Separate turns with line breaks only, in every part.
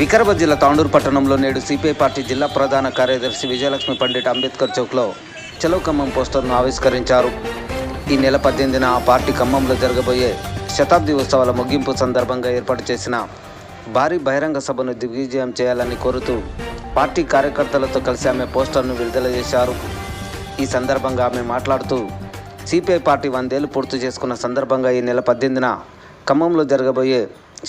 వికారాబాద్ జిల్లా తాండూరు పట్టణంలో నేడు సిపిఐ పార్టీ జిల్లా ప్రధాన కార్యదర్శి విజయలక్ష్మి పండిట్ అంబేద్కర్ చౌక్లో చలో ఖమ్మం పోస్టర్ను ఆవిష్కరించారు. ఈ నెల 18న ఆ పార్టీ ఖమ్మంలో జరగబోయే శతాబ్ది ఉత్సవాల ముగింపు సందర్భంగా ఏర్పాటు చేసిన భారీ బహిరంగ సభను దిగ్విజయం చేయాలని కోరుతూ పార్టీ కార్యకర్తలతో కలిసి ఆమె పోస్టర్ను విడుదల చేశారు. ఈ సందర్భంగా ఆమె మాట్లాడుతూ సిపిఐ పార్టీ 100 ఏళ్లు పూర్తి చేసుకున్న సందర్భంగా ఈ నెల 18న ఖమ్మంలో జరగబోయే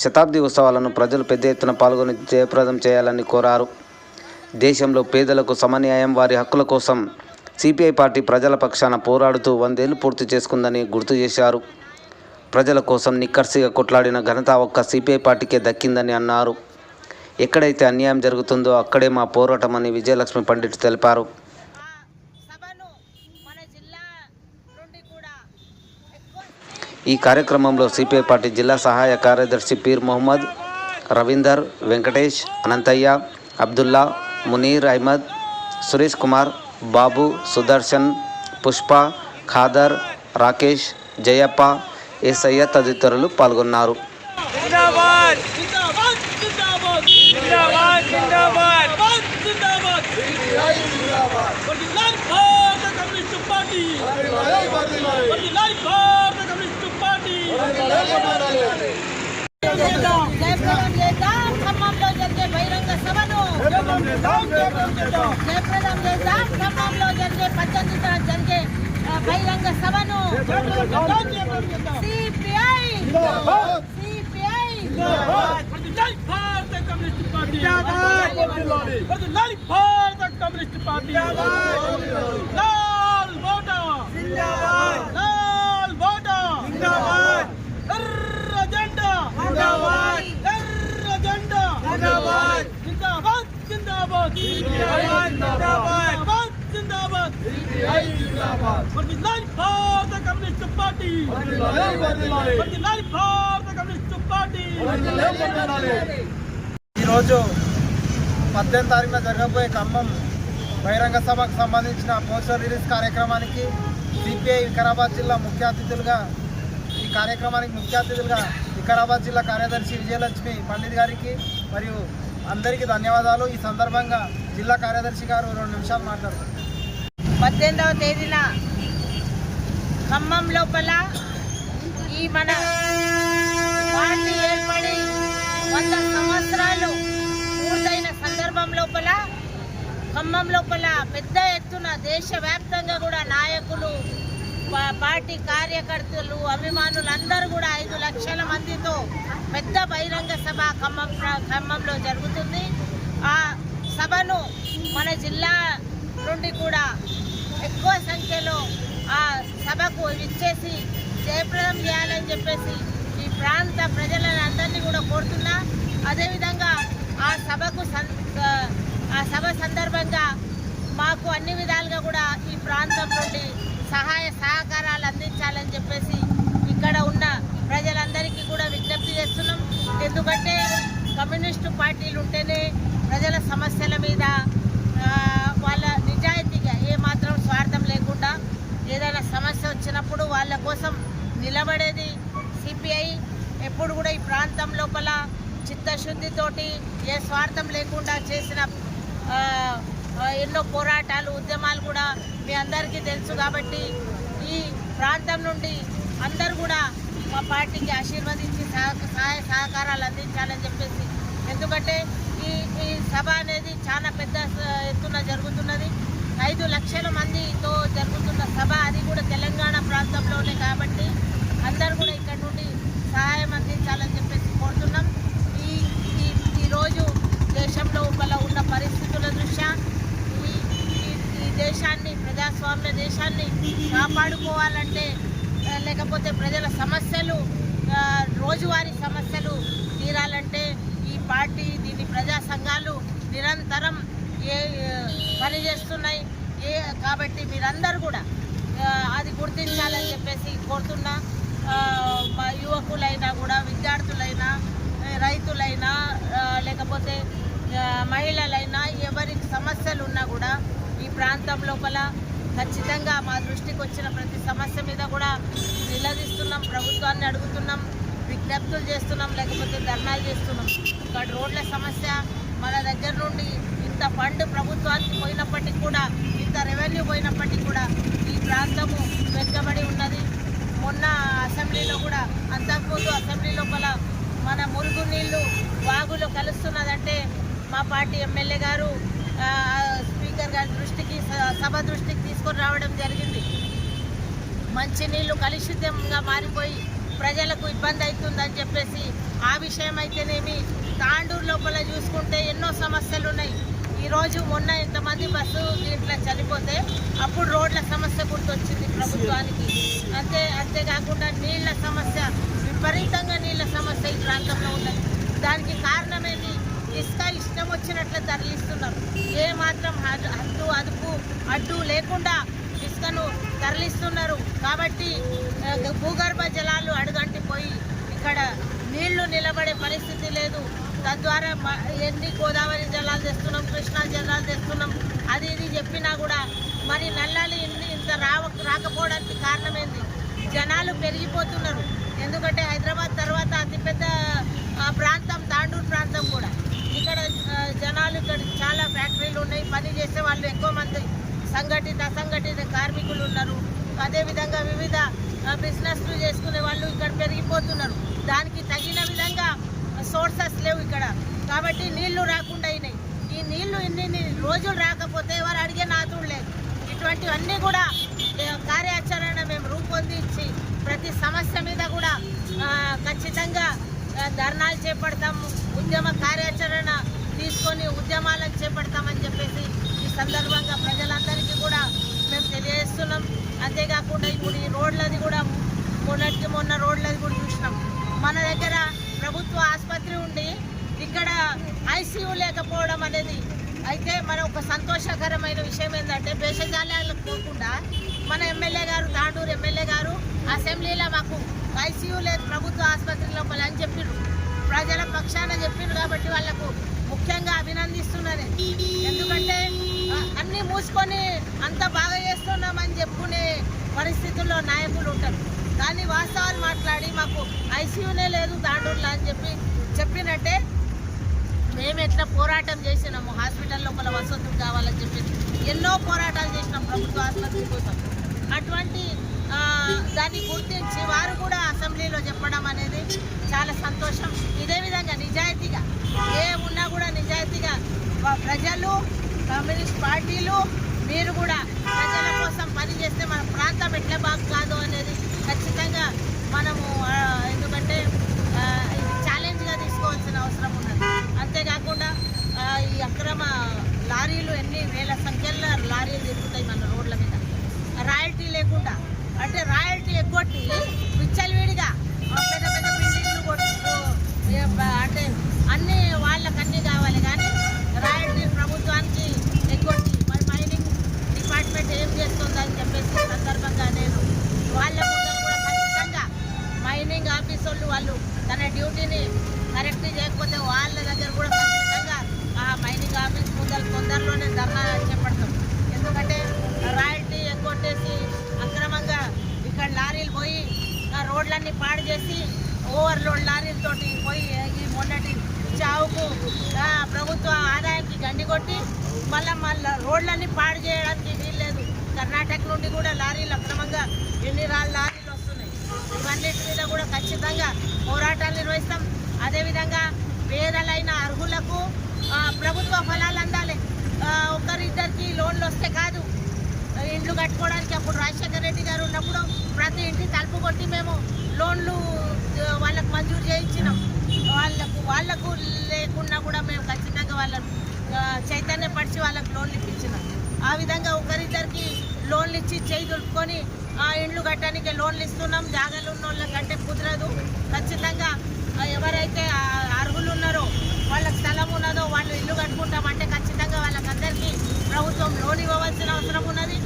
శతాబ్ది ఉత్సవాలను ప్రజలు పెద్ద ఎత్తున పాల్గొని జయప్రదం చేయాలని కోరారు. దేశంలో పేదలకు సమన్యాయం, వారి హక్కుల కోసం సిపిఐ పార్టీ ప్రజల పక్షాన పోరాడుతూ 100 ఏళ్లు పూర్తి చేసుకుందని గుర్తు చేశారు. ప్రజల కోసం నిక్కర్సిగా కొట్లాడిన ఘనత ఒక్క సిపిఐ పార్టీకే దక్కిందని అన్నారు. ఎక్కడైతే అన్యాయం జరుగుతుందో అక్కడే మా పోరాటమని విజయలక్ష్మి పండిట్ తెలిపారు. ఈ కార్యక్రమంలో సిపిఐ పార్టీ జిల్లా సహాయ కార్యదర్శి పీర్ మొహమ్మద్, రవీందర్, వెంకటేష్, అనంతయ్య, అబ్దుల్లా, మునీర్ అహ్మద్, సురేష్ కుమార్, బాబు, సుదర్శన్, పుష్ప, ఖాదర్, రాకేష్, జయప్ప, ఏసయ్య తదితరులు పాల్గొన్నారు.
ఖమ్మంలో జరిగే బహిరంగ సభను జయప్రదం చేద్దాం. ఖమ్మంలో జరిగే 18న జరిగే బహిరంగ సభను సిపిఐ
ఈరోజు 18వ తారీఖున జరగబోయే ఖమ్మం బహిరంగ సభకు సంబంధించిన పోస్టర్ రిలీజ్ కార్యక్రమానికి సిపిఐ వికారాబాద్ జిల్లా ముఖ్య అతిథులుగా వికారాబాద్ జిల్లా కార్యదర్శి విజయలక్ష్మి పండిట్ గారికి మరియు అందరికీ ధన్యవాదాలు. ఈ సందర్భంగా జిల్లా కార్యదర్శి గారు 2 నిమిషాలు మాట్లాడతారు.
18వ తేదీన ఖమ్మం లోపల ఈ మన పార్టీ ఏర్పడి 100 సంవత్సరాలు పూర్తయిన సందర్భం లోపల ఖమ్మం లోపల పెద్ద ఎత్తున దేశవ్యాప్తంగా కూడా నాయకులు, పార్టీ కార్యకర్తలు, అభిమానులు అందరూ కూడా 5 లక్షల మందితో పెద్ద బహిరంగ సభ ఖమ్మంలో జరుగుతుంది. ఆ సభను మన జిల్లా నుండి కూడా ఎక్కువ సంఖ్యలో ఆ సభకు ఇచ్చేసి జయప్రదం చేయాలని చెప్పేసి ఈ ప్రాంత ప్రజలను అందరినీ కూడా కోరుతున్నా. అదేవిధంగా ఆ సభ సందర్భంగా మాకు అన్ని విధాలుగా కూడా ఈ ప్రాంతం నుండి సహాయ సహకారాలు అందించాలని చెప్పేసి ఇక్కడ ఉన్న ప్రజలందరికీ కూడా విజ్ఞప్తి చేస్తున్నాం. ఎందుకంటే కమ్యూనిస్టు పార్టీలు ఉంటేనే ప్రజల సమస్యల మీద వాళ్ళ నిజాయితీగా ఏమాత్రం స్వార్థం లేకుండా ఏదైనా సమస్య వచ్చినప్పుడు వాళ్ళ కోసం నిలబడేది సిపిఐ. ఎప్పుడు కూడా ఈ ప్రాంతం లోపల చిత్తశుద్ధితోటి ఏ స్వార్థం లేకుండా చేసిన ఎన్నో పోరాటాలు, ఉద్యమాలు కూడా మీ అందరికీ తెలుసు. కాబట్టి ఈ ప్రాంతం నుండి అందరూ కూడా మా పార్టీకి ఆశీర్వదించి సహాయ సహకారాలు అందించాలని చెప్పేసి, ఎందుకంటే ఈ సభ అనేది చాలా పెద్ద ఎత్తున జరుగుతున్నది. 5 లక్షల మందితో జరుగుతున్న సభ, అది కూడా తెలంగాణ ప్రాంతంలోనే. కాబట్టి అందరూ కూడా ఇక్కడ నుండి సహాయం అందించాలని చెప్పేసి కోరుతున్నాం. ఈరోజు దేశంలో ఉన్న పరిస్థితుల దృష్ట్యా ఈ దేశాన్ని, ప్రజాస్వామ్య దేశాన్ని కాపాడుకోవాలంటే, లేకపోతే ప్రజల సమస్యలు, రోజువారీ సమస్యలు తీరాలంటే ఈ పార్టీ, దీని ప్రజా సంఘాలు నిరంతరం పనిచేస్తున్నాయి. కాబట్టి మీరందరూ కూడా అది గుర్తించాలని చెప్పేసి కోరుతున్నా. యువకులైనా కూడా, విద్యార్థులైనా, రైతులైనా, లేకపోతే మహిళలైనా, ఎవరికి సమస్యలు ఉన్నా కూడా ఈ ప్రాంతం లోపల ఖచ్చితంగా మా దృష్టికి వచ్చిన ప్రతి సమస్య మీద కూడా నిలదీస్తున్నాం, ప్రభుత్వాన్ని అడుగుతున్నాం, విజ్ఞప్తులు చేస్తున్నాం, లేకపోతే ధర్నాలు చేస్తున్నాం. ఇక్కడ రోడ్ల సమస్య మన దగ్గర నుండి ఇంత ఫండ్ ప్రభుత్వానికి పోయినప్పటికీ కూడా, ఇంత రెవెన్యూ పోయినప్పటికీ కూడా ఈ ప్రాంతము వెనుకబడి ఉన్నది. మొన్న అసెంబ్లీలో కూడా, అంతకుముందు అసెంబ్లీ లోపల మన మురుగు నీళ్లు వాగులో కలుస్తున్నదంటే మా పార్టీ ఎమ్మెల్యే గారు స్పీకర్ గారి దృష్టికి, సభ దృష్టికి తీసుకొని రావడం జరిగింది. మంచినీళ్ళు కలుషితంగా మారిపోయి ప్రజలకు ఇబ్బంది అవుతుందని చెప్పేసి ఆ విషయం అయితేనేమి, తాండూరు లోపల చూసుకుంటే ఎన్నో సమస్యలు ఉన్నాయి. ఈరోజు మొన్న ఇంతమంది బస్సు దీంట్లో చనిపోతే అప్పుడు రోడ్ల సమస్య గుర్తొచ్చింది ప్రభుత్వానికి. అంతేకాకుండా నీళ్ల సమస్య, విపరీతంగా నీళ్ల సమస్య ఈ ప్రాంతంలో ఉన్నది. దానికి కారణమేంటి? ఇసుక ఇష్టం వచ్చినట్లు తరలిస్తున్నారు. ఏ మాత్రం అడ్డు లేకుండా ఇసుకను తరలిస్తున్నారు. కాబట్టి భూగర్భ జలాలు అడుగంటిపోయి ఇక్కడ నీళ్లు నిలబడే పరిస్థితి లేదు. తద్వారా ఎన్ని గోదావరి జలాలు తెస్తున్నాం, కృష్ణా జలాలు తెస్తున్నాం, అది ఇది చెప్పినా కూడా మరి నల్లాలు ఇంత రాకపోవడానికి కారణమేంది? జనాలు పెరిగిపోతున్నారు. ఎందుకంటే హైదరాబాద్ తర్వాత అతిపెద్ద ప్రాంతం తాండూరు ప్రాంతం కూడా. ఇక్కడ జనాలు, ఇక్కడ చాలా ఫ్యాక్టరీలు ఉన్నాయి, పని చేసే వాళ్ళు ఎక్కువ మంది సంఘటిత అసంఘటిత కార్మికులు ఉన్నారు. అదేవిధంగా వివిధ బిజినెస్లు చేసుకునే వాళ్ళు ఇక్కడ పెరిగిపోతున్నారు. దానికి తగిన విధంగా సోర్సెస్ లేవు ఇక్కడ. కాబట్టి నీళ్లు రాకుండా అయినాయి. ఈ నీళ్లు ఇన్ని రోజులు రాకపోతే ఎవరు అడిగే నాతుడు లేదు. ఇటువంటివన్నీ కూడా కార్యాచరణ మేము రూపొందించి ప్రతి సమస్య మీద కూడా ఖచ్చితంగా ధర్నాలు చేపడతాము, ఉద్యమ కార్యాచరణ తీసుకొని ఉద్యమాలను చేపడతామని చెప్పేసి ఈ సందర్భంగా ప్రజలందరికీ కూడా మేము తెలియజేస్తున్నాం. అంతేకాకుండా ఇప్పుడు ఈ రోడ్లది కూడా మొన్న రోడ్లది కూడా చూసినాం. మన దగ్గర ప్రభుత్వ ఆసుపత్రి ఉండి ఇక్కడ ఐసీయూ లేకపోవడం అనేది అయితే మన ఒక సంతోషకరమైన విషయం ఏంటంటే, భేషజాలకు పోకుండా మన ఎమ్మెల్యే గారు, తాండూరు ఎమ్మెల్యే గారు అసెంబ్లీలో మాకు ఐసీయూ లేదు ప్రభుత్వ ఆసుపత్రి లోపల అని చెప్పారు. ప్రజల పక్షాన చెప్పారు. కాబట్టి వాళ్ళకు ముఖ్యంగా అభినందిస్తున్నారు. ఎందుకంటే అన్నీ మూసుకొని అంత బాగా చేస్తున్నామని చెప్పుకునే పరిస్థితుల్లో నాయకులు ఉంటారు. కానీ వాస్తవాలు మాట్లాడి మాకు ఐసీయూనే లేదు తాండూరులో అని చెప్పినట్టే మేము ఎట్లా పోరాటం చేసినాము, హాస్పిటల్ లోపల వసతులు కావాలని చెప్పి ఎన్నో పోరాటాలు చేసినాం ప్రభుత్వ ఆసుపత్రి కోసం. అటువంటి దాన్ని గుర్తించి వారు కూడా అసెంబ్లీలో చెప్పడం అనేది చాలా సంతోషం. ఇదే విధంగా నిజాయితీగా ఉన్నా కూడా నిజాయితీగా ప్రజలు, కమ్యూనిస్ట్ పార్టీలు మీరు కూడా ప్రజల కోసం పనిచేస్తే మన ప్రాంతం ఎట్లా బాగు కాదు అనేది ఖచ్చితంగా మనము, ఎందుకంటే ఇది ఛాలెంజ్గా తీసుకోవాల్సిన అవసరం ఉన్నది. అంతేకాకుండా ఈ అక్రమ లారీలు ఎన్ని వేల సంఖ్యలో లారీలు తిరుగుతాయి మన రోడ్ల మీద రాయల్టీ లేకుండా. అంటే రాయల్టీ ఎగ్గొట్టి విచ్చలవిడిగా పెద్ద పెద్ద బిల్డింగ్లు కొట్టు, అంటే అన్నీ వాళ్ళకి అన్నీ కావాలి. కానీ రాయల్టీ ప్రభుత్వానికి ఎగ్గొట్టి మరి మైనింగ్ డిపార్ట్మెంట్ ఏం చేస్తుందని చెప్పేసి సందర్భంగా నేను వాళ్ళ ముందర కూడా ఖచ్చితంగా మైనింగ్ ఆఫీసర్లు వాళ్ళు తన డ్యూటీని కరెక్ట్ చేయకపోతే వాళ్ళ దగ్గర కూడా ఖచ్చితంగా ఆ మైనింగ్ ఆఫీస్ ముందర తొందరలోనే ధర్నా చేపడతాం. ఎందుకంటే రాయల్టీ ఎగ్గొట్టేసి అక్రమంగా ఇక్కడ లారీలు పోయి రోడ్లన్నీ పాడు చేసి ఓవర్లోడ్ లారీలతోటి పోయి ఈ మొన్నటి చావుకు ప్రభుత్వ ఆదాయానికి గండి కొట్టి మళ్ళీ రోడ్లన్నీ పాడు చేయడానికి వీల్లేదు. కర్ణాటక నుండి కూడా లారీలు అక్రమంగా ఎన్ని లారీలు వస్తున్నాయి. ఇవన్నిటి మీద కూడా ఖచ్చితంగా పోరాటాలు నిర్వహిస్తాం. అదేవిధంగా పేదలైన అర్హులకు ప్రభుత్వ ఫలాలు అందాలి. ఒకరిద్దరికి లోన్లు వస్తే కాదు, ఇండ్లు కట్టుకోవడానికి అప్పుడు రాజశేఖర రెడ్డి గారు ఉన్నప్పుడు ప్రతి ఇంటి తలుపు కొట్టి మేము లోన్లు వాళ్ళకు మంజూరు చేయించినాం. వాళ్ళకు లేకున్నా కూడా మేము ఖచ్చితంగా వాళ్ళకు చైతన్యపరిచి వాళ్ళకు లోన్లు ఇప్పించినాం. ఆ విధంగా ఒకరిద్దరికి లోన్లు ఇచ్చి చేయి దులుపుకొని ఇండ్లు కట్టడానికి లోన్లు ఇస్తున్నాం. జాగాలు ఉన్న వాళ్ళకంటే కుదరదు. ఖచ్చితంగా ఎవరైతే అర్హులు ఉన్నారో, వాళ్ళకి స్థలం ఉన్నదో వాళ్ళు ఇల్లు కట్టుకుంటామంటే ఖచ్చితంగా వాళ్ళకందరికీ ప్రభుత్వం లోన్ ఇవ్వవలసిన అవసరం ఉన్నది.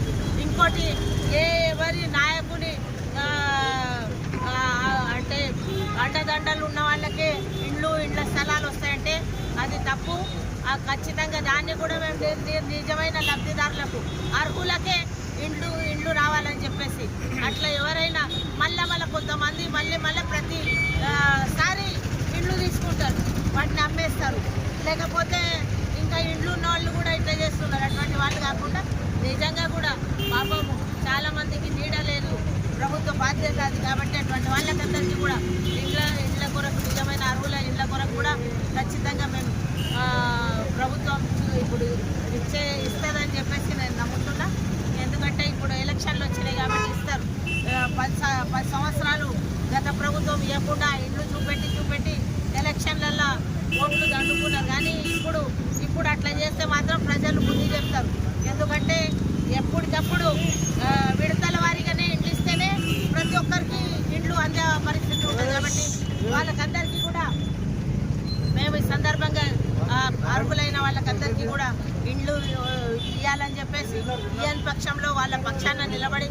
ఇంకోటి ఎవరి నాయకుని అంటే అండదండలు ఉన్న వాళ్ళకే ఇండ్ల స్థలాలు వస్తాయంటే అది తప్పు. ఖచ్చితంగా దాన్ని కూడా మేము నిజమైన లబ్ధిదారులకు అర్హులకే ఇండ్లు రావాలని చెప్పేసి అట్లా ఎవరైనా మళ్ళీ కొంతమంది మళ్ళీ ప్రతిసారి ఇండ్లు తీసుకుంటారు. వాటిని అమ్మేస్తారు. లేకపోతే ఇంకా ఇండ్లు ఉన్న వాళ్ళు కూడా ఇట్లా చేస్తున్నారు. అటువంటి వాళ్ళు కాకుండా నిజంగా కూడా పాపము చాలామందికి నీడ లేదు, ప్రభుత్వ బాధ్యత అది కాబట్టి అటువంటి వాళ్ళకందరికీ కూడా ఇండ్ల కొరకు నిజమైన అర్హుల ఇండ్ల కొరకు కూడా ఖచ్చితంగా మేము ప్రభుత్వం ఇప్పుడు ఇస్తుందని చెప్పేసి నేను నమ్ముతున్నా. ఎందుకంటే ఇప్పుడు ఎలక్షన్లు వచ్చినాయి కాబట్టి ఇస్తారు. 10 సంవత్సరాలు గత ప్రభుత్వం ఇవ్వకుండా ఇండ్లు చూపెట్టి ఎలక్షన్లలో ఓట్లు దండుకున్నారు. కానీ ఇప్పుడు అట్లా చేస్తే మాత్రం ప్రజలు బుద్ధి చెప్తారు. ఎందుకంటే ఎప్పటికప్పుడు విడతల వారీగానే ఇండ్లు ఇస్తేనే ప్రతి ఒక్కరికి ఇండ్లు అందే పరిస్థితి ఉంటుంది. కాబట్టి వాళ్ళకందరికీ కూడా మేము ఈ సందర్భంగా అర్హులైన వాళ్ళకందరికీ కూడా ఇండ్లు ఇవ్వాలని చెప్పేసి ఇయ్యని పక్షంలో వాళ్ళ పక్షాన నిలబడి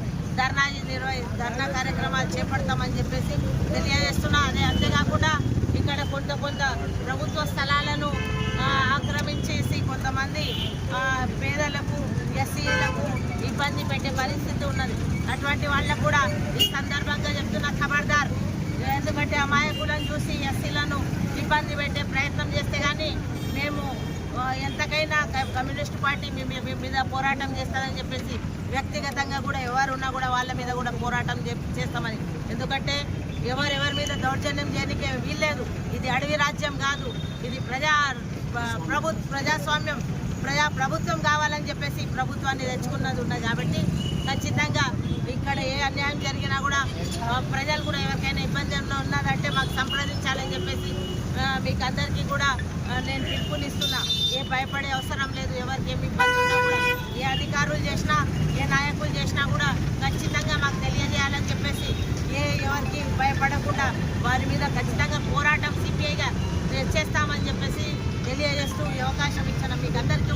ధర్నా కార్యక్రమాలు చేపడతామని చెప్పేసి తెలియజేస్తున్నా. అంతేకాకుండా ఇక్కడ కొంత ప్రభుత్వ స్థలాలను ఆక్రమించేసి కొంతమంది పేదలకు ఎస్సీలకు ఇబ్బంది పెట్టే పరిస్థితి ఉన్నది. అటువంటి వాళ్ళకు కూడా ఈ సందర్భంగా చెప్తున్న ఖబర్దార్. ఎందుకంటే అమాయకులను చూసి ఎస్సీలను ఇబ్బంది పెట్టే ప్రయత్నం చేస్తే కానీ మేము ఎంతకైనా కమ్యూనిస్ట్ పార్టీ మీద పోరాటం చేస్తామని చెప్పేసి వ్యక్తిగతంగా కూడా ఎవరున్నా కూడా వాళ్ళ మీద కూడా పోరాటం చేస్తామని. ఎందుకంటే ఎవరెవరి మీద దౌర్జన్యం చేయడానికి వీల్లేదు. ఇది అడవి రాజ్యం కాదు, ఇది ప్రజాస్వామ్యం ప్రభుత్వం కావాలని చెప్పేసి ప్రభుత్వాన్ని తెచ్చుకున్నది ఉన్నది. కాబట్టి ఖచ్చితంగా ఇక్కడ ఏ అన్యాయం జరిగినా కూడా ప్రజలు కూడా ఎవరికైనా ఇబ్బందుల్లో ఉన్నదంటే మాకు సంప్రదించాలని చెప్పేసి మీకు అందరికీ కూడా నేను పిలుపునిస్తున్నా. భయపడే అవసరం లేదు. ఎవరికి ఏమి ఇబ్బంది ఉన్నా కూడా ఏ అధికారులు చేసినా ఏ నాయకులు చేసినా కూడా ఖచ్చితంగా మాకు తెలియజేయాలని చెప్పేసి ఎవరికి భయపడకుండా వారి మీద ఖచ్చితంగా పోరాటం సిపిఐగా చేస్తామని చెప్పేసి తెలియజేస్తూ ఈ అవకాశం ఇచ్చిన మీకు అందరికీ